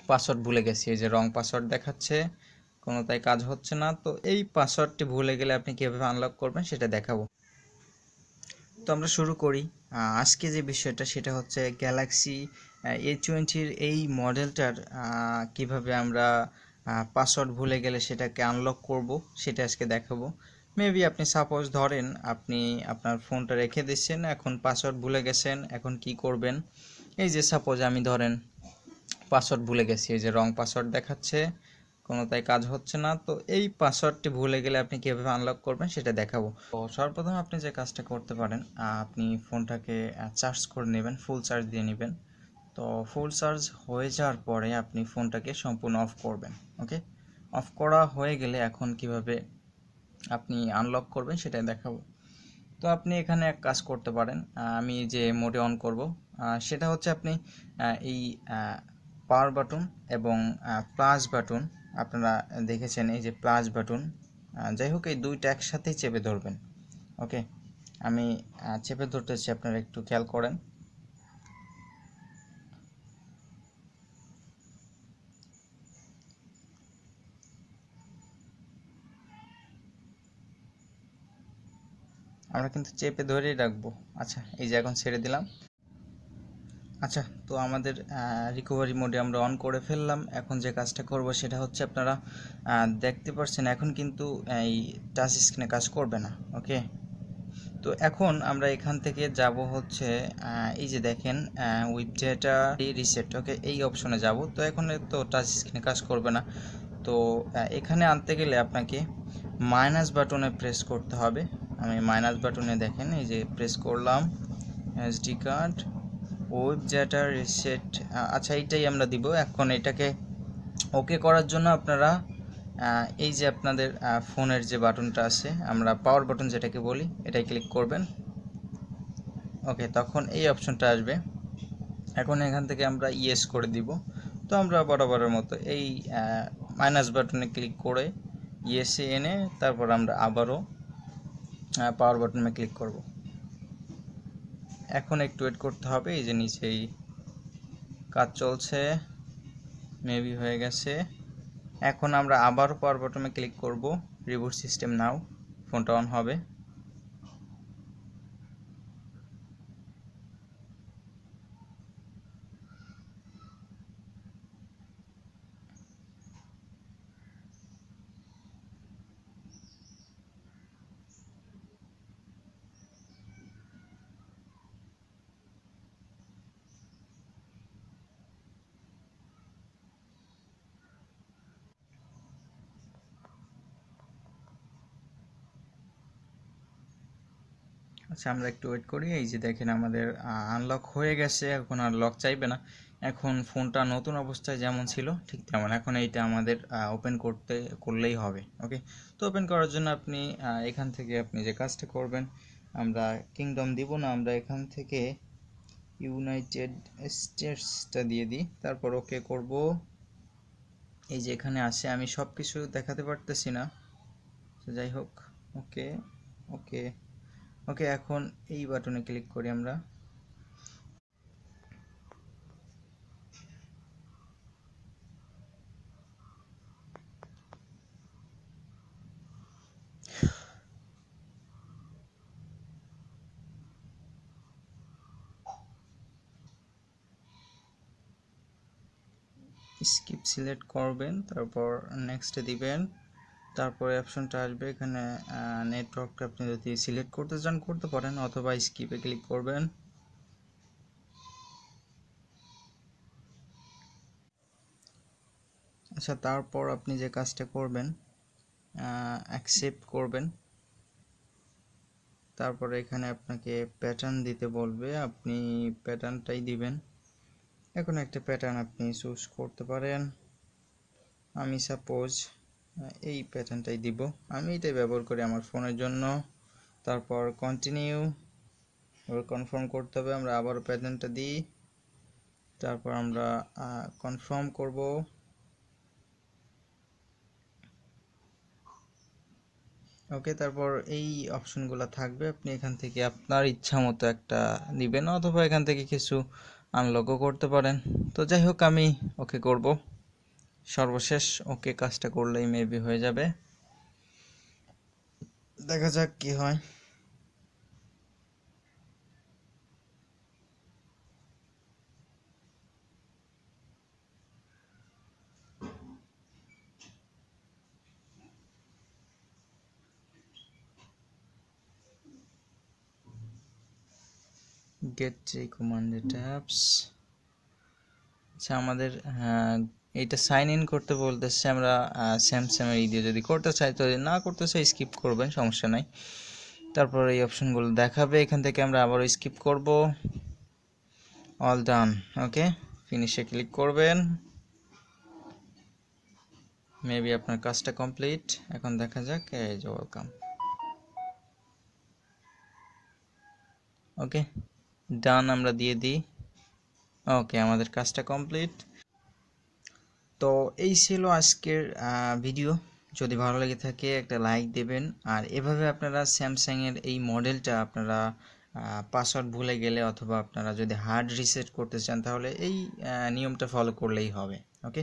Password ভুলে গেছি, এই যে রং পাসওয়ার্ড দেখাচ্ছে, কোনোটাই কাজ হচ্ছে না। তো এই পাসওয়ার্ডটি ভুলে গেলে আপনি কীভাবে আনলক করবেন সেটা দেখাবো। তো আমরা শুরু করি। আজকে যে বিষয়টা সেটা হচ্ছে গ্যালাক্সি A20-র এই মডেলটার কিভাবে আমরা পাসওয়ার্ড ভুলে গেলে সেটাকে আনলক করব সেটা আজকে দেখাবো। মেবি আপনি সাপোজ ধরেন আপনি আপনার ফোনটা রেখে দিচ্ছেন, এখন পাসওয়ার্ড ভুলে গেছেন, এখন কি করবেন? এই যে সাপোজ আমি ধরেন পাসওয়ার্ড ভুলে গেছি, এই যে রং পাসওয়ার্ড দেখাচ্ছে, কোনোটাই কাজ হচ্ছে না। তো এই পাসওয়ার্ডটি ভুলে গেলে আপনি কীভাবে আনলক করবেন সেটা দেখাবো। তো সর্বপ্রথম আপনি যে কাজটা করতে পারেন, আপনি ফোনটাকে চার্জ করে নেবেন, ফুল চার্জ দিয়ে নেবেন। তো ফুল চার্জ হয়ে যাওয়ার পরে আপনি ফোনটাকে সম্পূর্ণ অফ করবেন। ওকে, অফ করা হয়ে গেলে এখন কিভাবে আপনি আনলক করবেন সেটাই দেখাবো। তো আপনি এখানে এক কাজ করতে পারেন, আমি যে মোডে অন করব সেটা হচ্ছে আপনি এই পাওয়ার বাটন এবং প্লাস বাটন, আপনারা দেখেছেন এই যে প্লাস বাটন, যাই হোক এই দুইটা একসাথেই চেপে ধরবেন। ওকে, আমি চেপে ধরতেছি, আপনারা একটু খেয়াল করেন। আমরা কিন্তু চেপে ধরেই রাখবো। আচ্ছা, এই যে এখন ছেড়ে দিলাম। আচ্ছা, তো আমাদের রিকভারি মোডে আমরা অন করে ফেললাম। এখন যে কাজটা করব সেটা হচ্ছে আপনারা দেখতে পাচ্ছেন এখন কিন্তু এই টাচ স্ক্রিনে কাজ করবে না। ওকে, তো এখন আমরা এখান থেকে যাব হচ্ছে এই যে দেখেন উইথ ডেটা রিসেট। ওকে, এই অপশনে যাব। তো এখন তো টাচ স্ক্রিনে কাজ করবে না। তো এখানে আনতে গেলে আপনাকে মাইনাস বাটনে প্রেস করতে হবে। আমি মাইনাস বাটনে দেখেন এই যে প্রেস করলাম, SD card with data reset. আচ্ছা, এইটাই আমরা দিব। এখন এটাকে ওকে করার জন্য আপনারা এই যে আপনাদের ফোনের যে বাটনটা আছে, আমরা পাওয়ার বাটন যেটাকে বলি, এটাই ক্লিক করবেন। ওকে, তখন এই অপশনটা আসবে। এখন এখান থেকে আমরা ইয়েস করে দিব। তো আমরা বরাবরের মতো এই মাইনাস বাটনে ক্লিক করে ইয়েসে এনে তারপর আমরা আবারও পাওয়ার বাটনে ক্লিক করব। এখন একটু ওয়েট করতে হবে, এই যে নিচেই কাজ চলছে, মেবি হয়ে গেছে। এখন আমরা আবারও পাওয়ার বাটনে ক্লিক করব, রিবুট সিস্টেম নাও, ফোনটা অন হবে। আচ্ছা, আমরা একটু ওয়েট করি। এই যে দেখেন আমাদের আনলক হয়ে গেছে, এখন আর লক চাইবে না। এখন ফোনটা নতুন অবস্থায় যেমন ছিল ঠিক তেমন। এখন এইটা আমাদের ওপেন করলেই হবে। ওকে, তো ওপেন করার জন্য আপনি এখান থেকে আপনি যে কাজটা করবেন, আমরা কিংডম দিব না, আমরা এখান থেকে ইউনাইটেড স্টেটসটা দিয়ে দিই, তারপর ওকে করব। এই যে এখানে আসে, আমি সব কিছু দেখাতে পারতেছি না, তো যাই হোক। ওকে ওকে ওকে, এখন এই বাটনে ক্লিক করি আমরা। স্কিপ সিলেক্ট করবেন, তারপর নেক্সটে দিবেন, তারপরে অপশনটা আসবে এখানে নেটওয়ার্কটা আপনি যদি সিলেক্ট করতে চান করতে পারেন, অথবা স্কিপে ক্লিক করবেন। আচ্ছা, তারপর আপনি যে কাজটা করবেন অ্যাকসেপ্ট করবেন, তারপরে এখানে আপনাকে প্যাটার্ন দিতে বলবে, আপনি প্যাটার্নটাই দিবেন। এখন একটা প্যাটার্ন আপনি চুজ করতে পারেন, আমি সাপোজ এই প্যাটার্নটাই দিব, আমি এটাই ব্যবহার করি আমার ফোনের জন্য। তারপর কন্টিনিউ, এবার কনফার্ম করতে হবে, আমরা আবার প্যাটার্নটা দিই, তারপর আমরা কনফার্ম করব। ওকে, তারপর এই অপশনগুলো থাকবে, আপনি এখান থেকে আপনার ইচ্ছা মতো একটা দিবেন, অথবা এখান থেকে কিছু আনলকও করতে পারেন। তো যাই হোক, আমি ওকে করব। সর্বশেষ ওকে কাজটা করলেই মেবি হয়ে যাবে, দেখা যাক কি হয়। Get recommended apps. আচ্ছা, আমাদের এইটা সাইন ইন করতে বলতেছে, আমরা স্যামসাংয়ের ই দিয়ে যদি করতে চাই, তো যদি না করতে চাই স্কিপ করবেন, সমস্যা নাই। তারপর এই অপশনগুলো দেখাবে, এখান থেকে আমরা আবারও স্কিপ করব। অল ডান, ওকে, ফিনিশে ক্লিক করবেন। মেবি আপনার কাজটা কমপ্লিট। এখন দেখা যাক, এই যে ওয়েলকাম। ওকে, ডান আমরা দিয়ে দিই। ওকে, আমাদের কাজটা কমপ্লিট। তো এই ছিল আজকের ভিডিও। যদি ভালো লেগে থাকে একটা লাইক দেবেন, আর এভাবে আপনারা স্যামসাংয়ের এই মডেলটা আপনারা পাসওয়ার্ড ভুলে গেলে অথবা আপনারা যদি হার্ড রিসেট করতে চান, তাহলে এই নিয়মটা ফলো করলেই হবে। ওকে,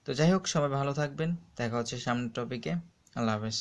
তো যাই হোক, সবাই ভালো থাকবেন, দেখা হচ্ছে সামনের টপিকে। আল্লাহ হাফেজ।